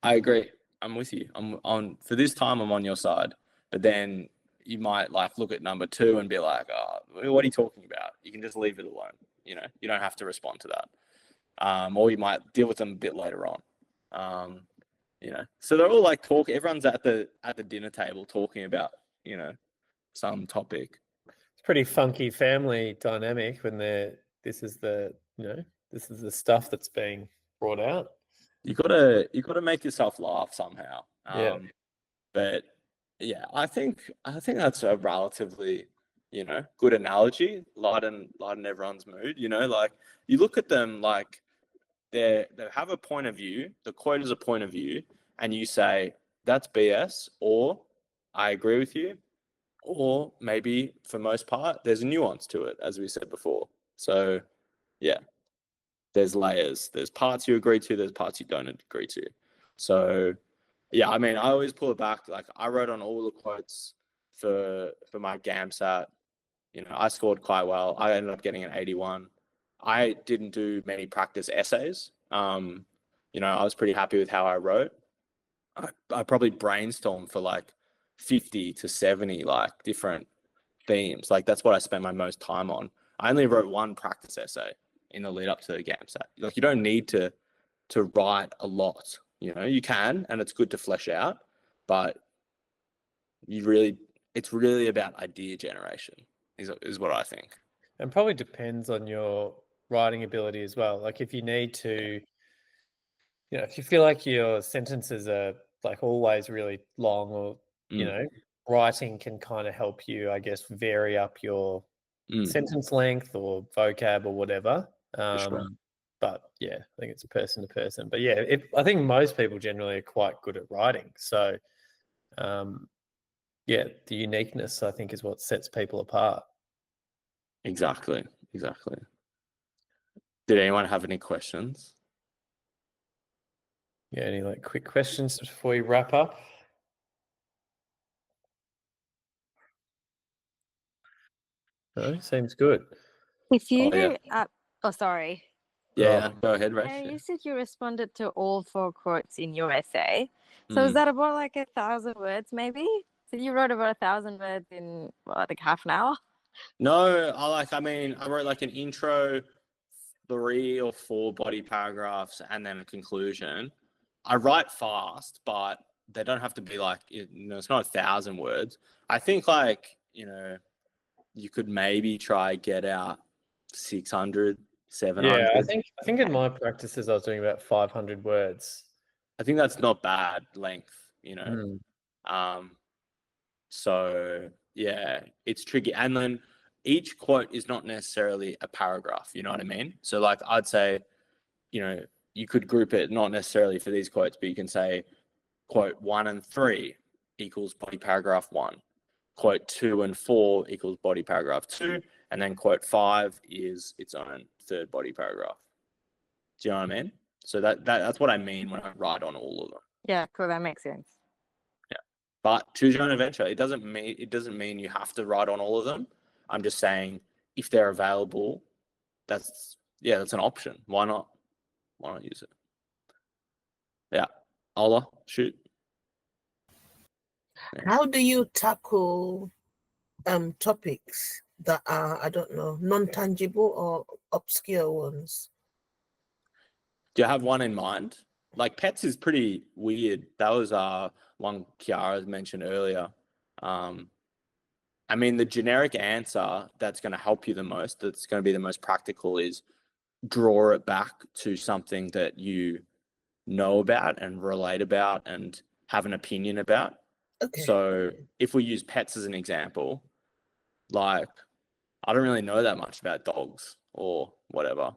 I agree. I'm with you. I'm on for this time. I'm on your side. But then you might like look at number two and be like, oh, what are you talking about? You can just leave it alone. You don't have to respond to that. Or you might deal with them a bit later on. So they're all like everyone's at the dinner table talking about, some topic. It's pretty funky family dynamic when this is the stuff that's being brought out. You gotta make yourself laugh somehow. Yeah. But yeah, I think that's a relatively, good analogy. Lighten everyone's mood. Like you look at them like they have a point of view. The quote is a point of view, and you say that's BS, or I agree with you, or maybe for most part there's a nuance to it, as we said before. So yeah, there's layers. There's parts you agree to, there's parts you don't agree to. So yeah, I mean, I always pull it back. Like I wrote on all the quotes for my GAMSAT. I scored quite well. I ended up getting an 81. I didn't do many practice essays. I was pretty happy with how I wrote. I probably brainstormed for like 50 to 70 like different themes. Like that's what I spent my most time on. I only wrote one practice essay in the lead up to the GAMSAT. Like you don't need to write a lot. You can, and it's good to flesh out, but it's really about idea generation is what I think. And probably depends on your writing ability as well. Like if you need to, if you feel like your sentences are like always really long, or writing can kind of help you, I guess, vary up your sentence length or vocab or whatever. Sure. But yeah, I think it's person to person. But yeah, I think most people generally are quite good at writing. So yeah, the uniqueness I think is what sets people apart. Exactly. Did anyone have any questions? Yeah, any like quick questions before we wrap up? No, seems good. If you Oh, yeah. sorry. Yeah, go ahead, Rach. Harry, Yeah. you said you responded to all 4 quotes in your essay. So is that about like 1,000 words maybe? So you wrote about 1,000 words in like half an hour? No, I wrote like an intro, 3 or 4 body paragraphs, and then a conclusion. I write fast, but they don't have to be like, it's not 1,000 words. I think like, you could maybe try get out 600, 700. Yeah, I think in my practices I was doing about 500 words. I think that's not bad length, So yeah, it's tricky. And then each quote is not necessarily a paragraph, you know what I mean? So like I'd say, you could group it not necessarily for these quotes, but you can say quote 1 and 3 equals body paragraph 1. Quote 2 and 4 equals body paragraph 2. And then quote 5 is its own third body paragraph. Do you know what I mean? So that's what I mean when I write on all of them. Yeah, cool. That makes sense. Yeah. But choose your own adventure. It doesn't mean you have to write on all of them. I'm just saying if they're available, that's an option. Why not use it? Yeah. Ola, shoot. How do you tackle topics that are, I don't know, non-tangible or obscure ones? Do you have one in mind? Like pets is pretty weird. That was one Kiara mentioned earlier. I mean, the generic answer that's going to help you the most, that's going to be the most practical, is draw it back to something that you know about and relate about and have an opinion about. Okay. So if we use pets as an example, like I don't really know that much about dogs or whatever,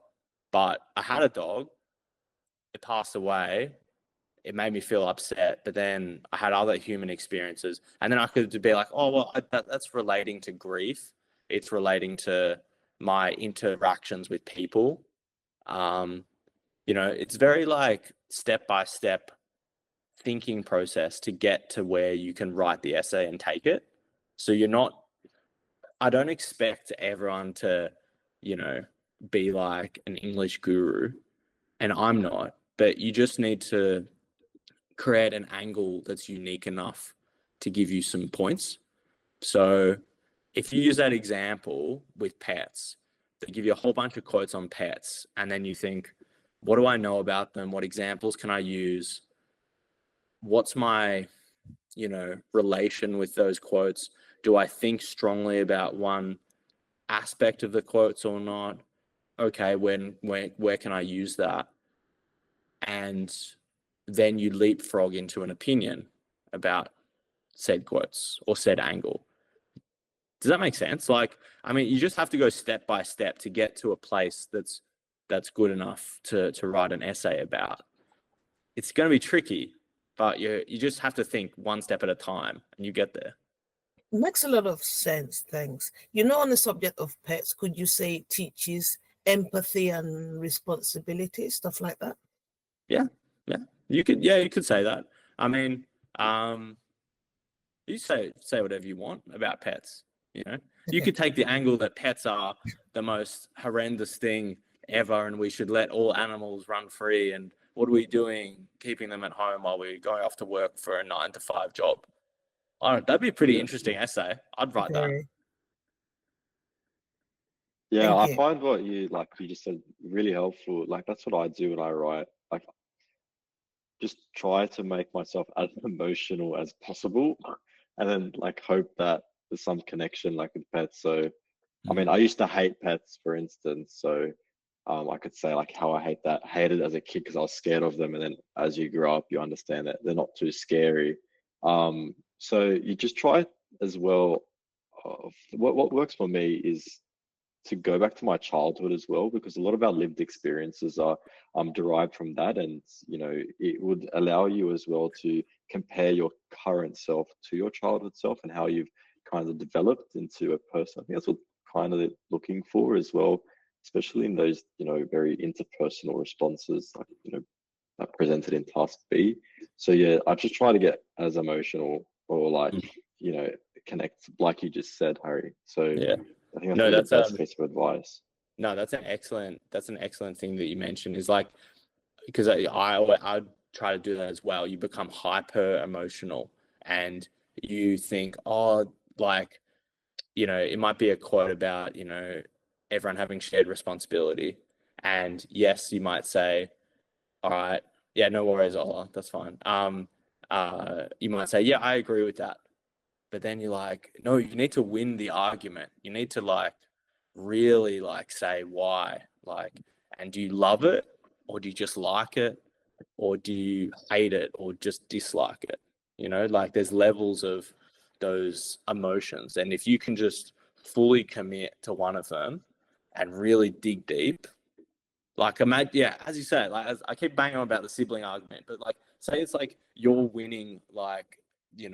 but I had a dog, it passed away, it made me feel upset, but then I had other human experiences, and then I could be like, oh, well, that's relating to grief. It's relating to my interactions with people. It's very like step-by-step thinking process to get to where you can write the essay and take it. So I don't expect everyone to, be like an English guru, and I'm not, but you just need to create an angle that's unique enough to give you some points. So if you use that example with pets, they give you a whole bunch of quotes on pets, and then you think, what do I know about them? What examples can I use? What's my, relation with those quotes? Do I think strongly about one aspect of the quotes or not? Okay, where can I use that? And then you leapfrog into an opinion about said quotes or said angle. Does that make sense? Like, I mean, you just have to go step by step to get to a place that's good enough to write an essay about. It's going to be tricky, but you just have to think one step at a time, and you get there. Makes a lot of sense, thanks. On the subject of pets, could you say it teaches empathy and responsibility, stuff like that? Yeah. You could say that. I mean, you say whatever you want about pets. You could take the angle that pets are the most horrendous thing ever, and we should let all animals run free. And what are we doing, keeping them at home while we're going off to work for a 9-to-5 job? That'd be a pretty interesting essay. I'd write that. Okay. Yeah, Thank I you. find what you just said really helpful. Like that's what I do when I write. Like just try to make myself as emotional as possible, and then like hope that there's some connection like with pets. So I mean, I used to hate pets, for instance. So I could say like how I hated as a kid because I was scared of them, and then as you grow up, you understand that they're not too scary. So you just try as well. What works for me is to go back to my childhood as well, because a lot of our lived experiences are derived from that, and it would allow you as well to compare your current self to your childhood self and how you've kind of developed into a person. I think that's what kind of looking for as well, especially in those very interpersonal responses like presented in task B. So yeah, I just try to get as emotional or like connect like you just said, Harry. So Yeah. I think that's No, probably that's the best piece of advice. No, that's an excellent thing that you mentioned. Is like, because I try to do that as well. You become hyper emotional, and you think, oh, like, it might be a quote about everyone having shared responsibility, and yes, you might say, all right, yeah, no worries, Ola, that's fine. You might say, yeah, I agree with that, but then you're like, no, you need to win the argument. You need to like really like say why, like, and do you love it, or do you just like it, or do you hate it, or just dislike it? Like there's levels of those emotions, and if you can just fully commit to one of them and really dig deep, like imagine, yeah, as you say, like I keep banging on about the sibling argument, but like say it's like you're winning, like you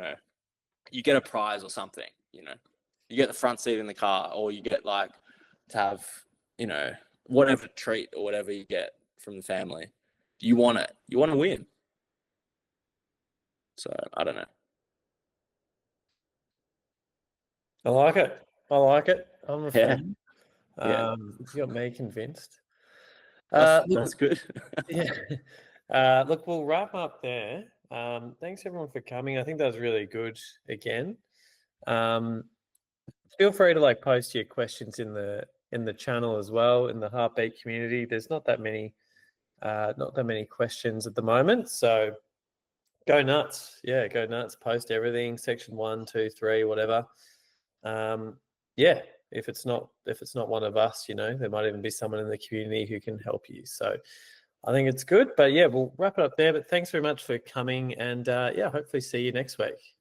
get a prize or something, you get the front seat in the car, or you get like to have, whatever treat or whatever you get from the family. You want it. You want to win. So I don't know. I like it. I'm a fan. Yeah. You got me convinced. That's, Look, that's good. yeah. Look, we'll wrap up there. Thanks everyone for coming. I think that was really good again. Feel free to like post your questions in the channel as well, in the Heartbeat community. There's not that many questions at the moment, so go nuts. Yeah, go nuts. Post everything. Section 1, 2, 3, whatever. Yeah, if it's not one of us, there might even be someone in the community who can help you. So I think it's good. But yeah, we'll wrap it up there. But thanks very much for coming, and yeah, hopefully see you next week.